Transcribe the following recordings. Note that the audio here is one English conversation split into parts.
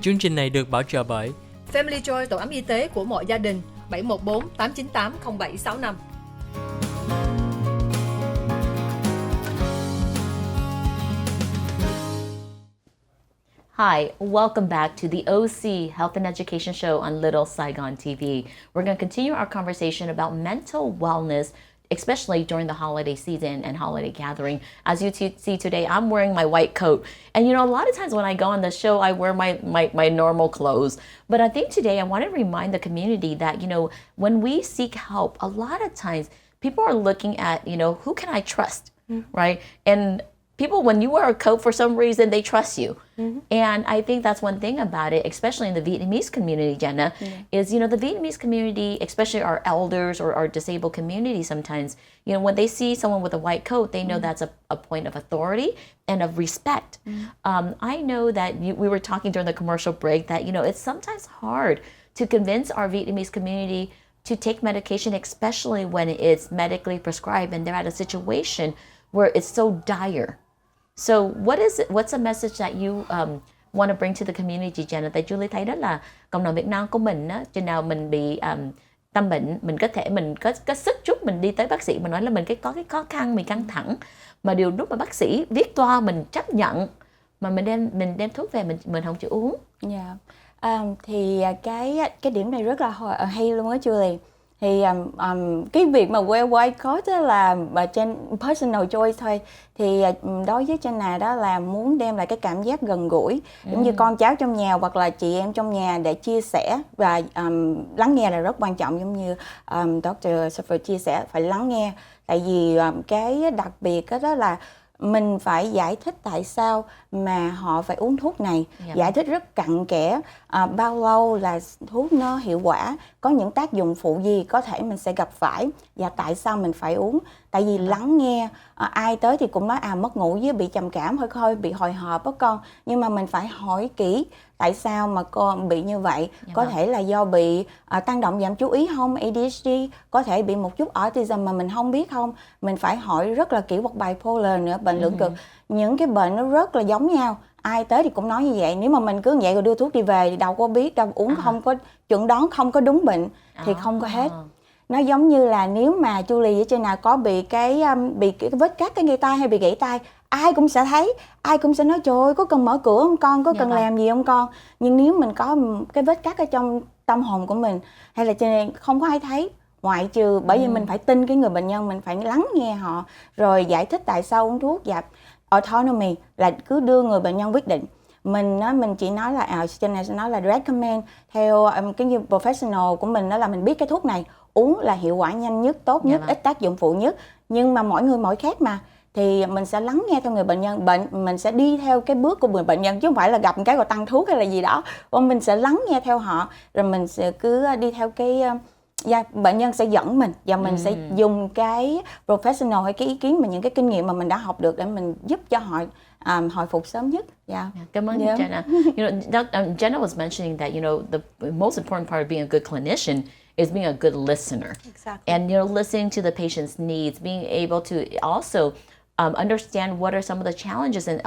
Chương trình này được bảo trợ bởi Family Joy, tổ ấm y tế của mọi gia đình, 714 898 0765. Hi, welcome back to the OC Health and Education Show on Little Saigon TV. We're going to continue our conversation about mental wellness, especially during the holiday season and holiday gathering. As you see today, I'm wearing my white coat. And you know, a lot of times when I go on the show, I wear my normal clothes. But I think today I want to remind the community that, you know, when we seek help, a lot of times people are looking at, you know, who can I trust, right? And people, when you wear a coat, for some reason, they trust you. And I think that's one thing about it, especially in the Vietnamese community, Jenna, is, you know, the Vietnamese community, especially our elders or our disabled community sometimes, you know, when they see someone with a white coat, they know that's a point of authority and of respect. I know that we were talking during the commercial break that, you know, it's sometimes hard to convince our Vietnamese community to take medication, especially when it's medically prescribed and they're at a situation where it's so dire. So what's a message that you want to bring to the community, Jenna? Tại Julie thấy đó là cộng đồng Việt Nam của mình á, chừng nào mình bị tâm bệnh, mình có thể mình có sức chút mình đi tới bác sĩ, mình nói là mình có cái khó khăn, mình căng thẳng, mà điều lúc mà bác sĩ viết toa mình chấp nhận, mà mình đem thuốc về mình không chịu uống. Thì cái điểm này rất là hay luôn á Julie. Thì cái việc mà wear white coat đó là trên personal choice thôi. Thì đối với Jenna đó là muốn đem lại cái cảm giác gần gũi, giống như con cháu trong nhà hoặc là chị em trong nhà, để chia sẻ và lắng nghe là rất quan trọng, giống như Dr. Suffer chia sẻ, phải lắng nghe. Tại vì cái đặc biệt đó là mình phải giải thích tại sao mà họ phải uống thuốc này, giải thích rất cặn kẽ, bao lâu là thuốc nó hiệu quả, có những tác dụng phụ gì có thể mình sẽ gặp phải và tại sao mình phải uống. Tại vì lắng nghe, ai tới thì cũng nói mất ngủ với bị trầm cảm, hơi bị hồi hộp đó con, nhưng mà mình phải hỏi kỹ tại sao mà con bị như vậy. Có thể là do bị tăng động giảm chú ý không, ADHD, có thể bị một chút autism mà mình không biết không. Mình phải hỏi rất là kỹ, hoặc bipolar nữa, bệnh lưỡng cực. Những cái bệnh nó rất là giống nhau, ai tới thì cũng nói như vậy. Nếu mà mình cứ như vậy rồi đưa thuốc đi về thì đâu có biết, đâu uống không có chẩn đoán, không có đúng bệnh thì không có hết. Nó giống như là nếu mà Julie ở trên nào có bị cái vết cắt cái ngay tay hay bị gãy tay, ai cũng sẽ thấy, ai cũng sẽ nói trời ơi, có cần mở cửa không con, có cần làm gì không con. Nhưng nếu mình có cái vết cắt ở trong tâm hồn của mình, hay là trên này không có ai thấy, ngoại trừ bởi vì mình phải tin cái người bệnh nhân, mình phải lắng nghe họ rồi giải thích tại sao uống thuốc. Và autonomy là cứ đưa người bệnh nhân quyết định. Mình chỉ nói là trên này sẽ nói là recommend theo cái như professional của mình, đó là mình biết cái thuốc này uống là hiệu quả nhanh nhất, tốt nhất, ít tác dụng phụ nhất. Nhưng mà mỗi người mỗi khác mà, thì mình sẽ lắng nghe theo người bệnh nhân, mình sẽ đi theo cái bước của người bệnh nhân, chứ không phải là gặp một cái rồi tăng thuốc hay là gì đó. Mình sẽ lắng nghe theo họ, rồi mình sẽ cứ đi theo cái bệnh nhân sẽ dẫn mình, và mình sẽ dùng cái professional hay cái ý kiến mà những cái kinh nghiệm mà mình đã học được để mình giúp cho họ hồi phục sớm nhất. Cảm ơn Jenna. You know, Jenna was mentioning that, you know, the most important part of being a good clinician is being a good listener. Exactly. And, you know, listening to the patient's needs, being able to also understand what are some of the challenges and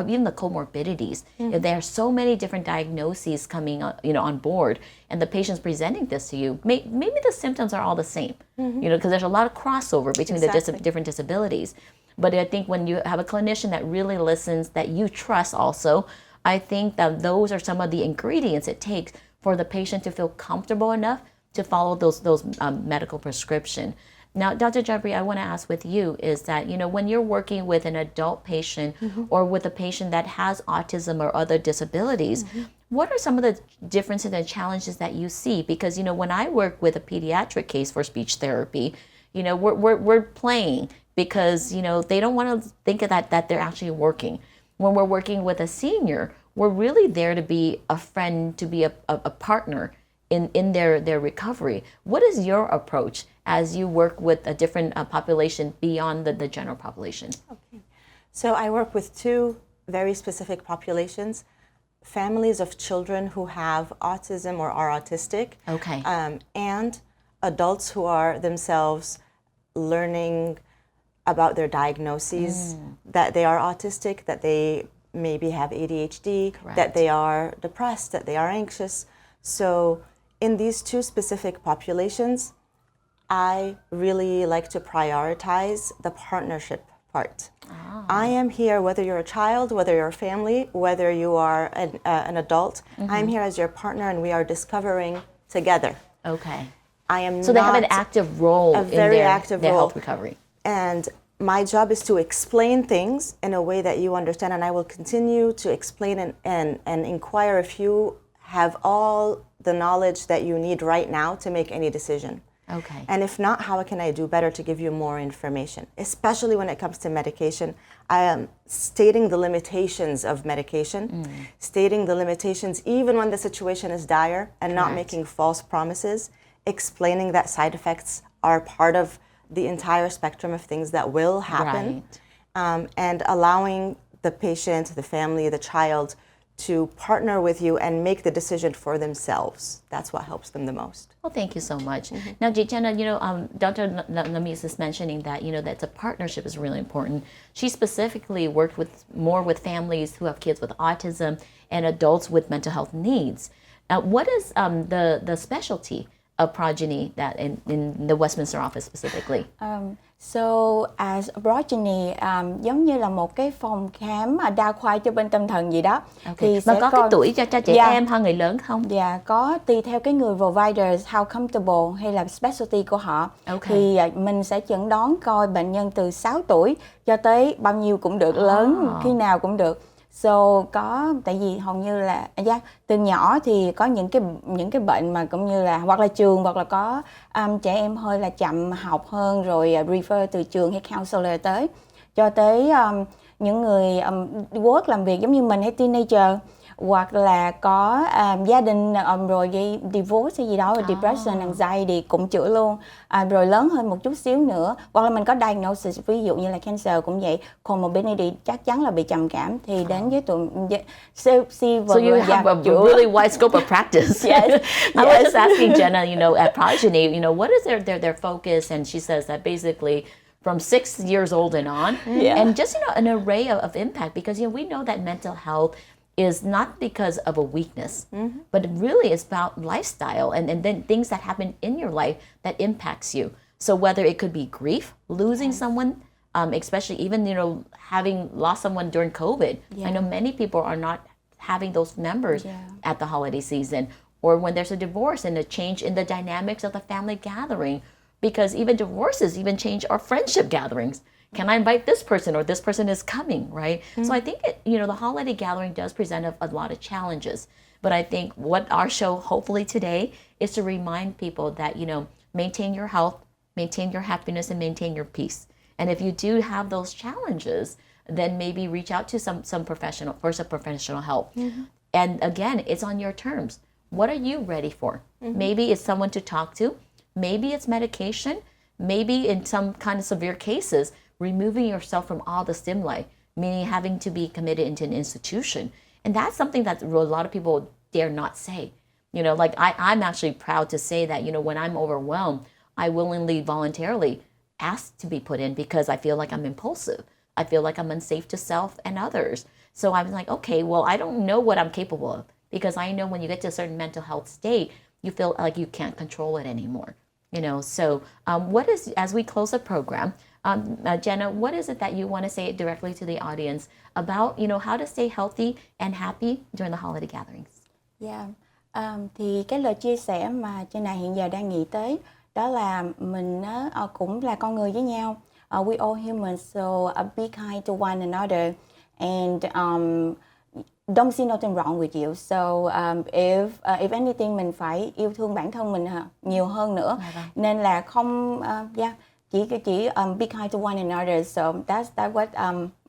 even the comorbidities. If there are so many different diagnoses coming, you know, on board, and the patient's presenting this to you, maybe the symptoms are all the same, you know, because there's a lot of crossover between the different disabilities. But I think when you have a clinician that really listens, that you trust also, I think that those are some of the ingredients it takes for the patient to feel comfortable enough to follow those medical prescription. Now, Dr. Jabri, I want to ask with you is that, you know, when you're working with an adult patient or with a patient that has autism or other disabilities, what are some of the differences and challenges that you see? Because, you know, when I work with a pediatric case for speech therapy, you know, we're playing because, you know, they don't want to think of that they're actually working. When we're working with a senior, we're really there to be a friend, to be a partner in their recovery. What is your approach as you work with a different population beyond the general population? Okay. So I work with two very specific populations, families of children who have autism or are autistic, and adults who are themselves learning about their diagnoses, that they are autistic, that they maybe have ADHD, Correct. that they are depressed, that they are anxious. So in these two specific populations, I really like to prioritize the partnership part. I am here whether you're a child, whether you're a family, whether you are an adult. I'm here as your partner, and we are discovering together. Okay. I am So they have an active role in their health recovery. And my job is to explain things in a way that you understand, and I will continue to explain and inquire if you have all the knowledge that you need right now to make any decision. Okay. And if not, how can I do better to give you more information? Especially when it comes to medication, I am stating the limitations of medication, stating the limitations even when the situation is dire, and not making false promises, explaining that side effects are part of the entire spectrum of things that will happen, and allowing the patient, the family, the child to partner with you and make the decision for themselves. That's what helps them the most. Well, thank you so much. Now, Jenna, Dr. Namis is mentioning that, that a partnership is really important. She specifically worked more with families who have kids with autism and adults with mental health needs. What is the specialty of Progeny that in the Westminster office specifically? So as Progeny giống như là một cái phòng khám đa khoa cho bên tâm thần gì đó. Thì và có cái tuổi cho trẻ em hay người lớn không? Dạ, có tùy theo cái người providers how comfortable hay là specialty của họ. Thì mình sẽ chẩn đoán coi bệnh nhân từ 6 tuổi cho tới bao nhiêu cũng được, lớn khi nào cũng được. So có, tại vì hầu như là từ nhỏ thì có những cái bệnh mà cũng như là hoặc là trường hoặc là có trẻ em hơi là chậm học hơn rồi refer từ trường hay counselor tới, cho tới những người work làm việc giống như mình hay teenager, hoặc là có gia đình rồi gây divorce hay gì đó, rồi depression, anxiety cũng chữa luôn. Rồi lớn hơn một chút xíu nữa, hoặc là mình có diagnosis, ví dụ như là cancer cũng vậy, comorbidity chắc chắn là bị trầm cảm, thì đến với tụi So you have a really wide scope of practice. Yes. I was just asking Jenna, at Progeny, what is their focus? And she says that basically from 6 years old and on, and just an array of impact, because we know that mental health is not because of a weakness, but really it's about lifestyle and then things that happen in your life that impacts you. So whether it could be grief, losing someone, especially even having lost someone during COVID. I know many people are not having those members at the holiday season, or when there's a divorce and a change in the dynamics of the family gathering, because even divorces even change our friendship gatherings. Can I invite this person, or this person is coming, right? So I think the holiday gathering does present a lot of challenges. But I think what our show hopefully today is to remind people that, maintain your health, maintain your happiness, and maintain your peace. And if you do have those challenges, then maybe reach out to some professional help. And again, it's on your terms. What are you ready for? Maybe it's someone to talk to. Maybe it's medication. Maybe in some kind of severe cases, removing yourself from all the stimuli, meaning having to be committed into an institution. And that's something that a lot of people dare not say. Like I'm actually proud to say that, when I'm overwhelmed, I willingly, voluntarily ask to be put in because I feel like I'm impulsive. I feel like I'm unsafe to self and others. So I'm like, okay, well, I don't know what I'm capable of, because I know when you get to a certain mental health state, you feel like you can't control it anymore. So what is, as we close the program, Jenna, what is it that you want to say directly to the audience about, how to stay healthy and happy during the holiday gatherings? Thì cái lời chia sẻ mà trên này hiện giờ đang nghĩ tới đó là mình cũng là con người với nhau. We all humans, so be kind to one another, and don't see nothing wrong with you. So if anything, mình phải yêu thương bản thân mình nhiều hơn nữa. Nên là không chỉ be kind to one another. So that's what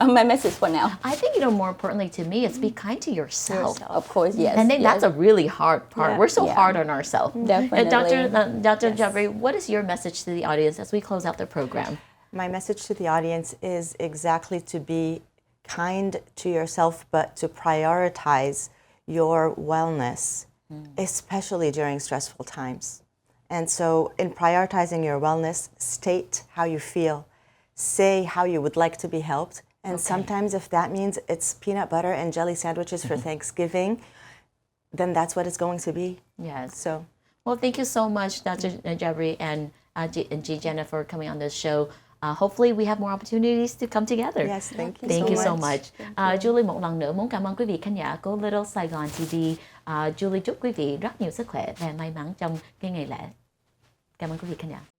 my message for now. I think more importantly to me, it's be kind to yourself. Of course, yes. And I think that's a really hard part. Yeah. We're so hard on ourselves. Definitely. Dr. Jeffrey, what is your message to the audience as we close out the program? My message to the audience is exactly to be kind to yourself, but to prioritize your wellness, especially during stressful times. And so in prioritizing your wellness, state how you feel, say how you would like to be helped, And sometimes if that means it's peanut butter and jelly sandwiches for Thanksgiving, then that's what it's going to be. Yes. So, well, thank you so much, Dr. Jabri and G. Jenna, for coming on this show. Hopefully we have more opportunities to come together. Yes, thank you Thank so you so much. much. Julie một lần nữa muốn cảm ơn quý vị khán giả của Little Saigon TV. Julie chúc quý vị rất nhiều sức khỏe và may mắn trong cái ngày lễ. Cảm ơn quý vị khán giả.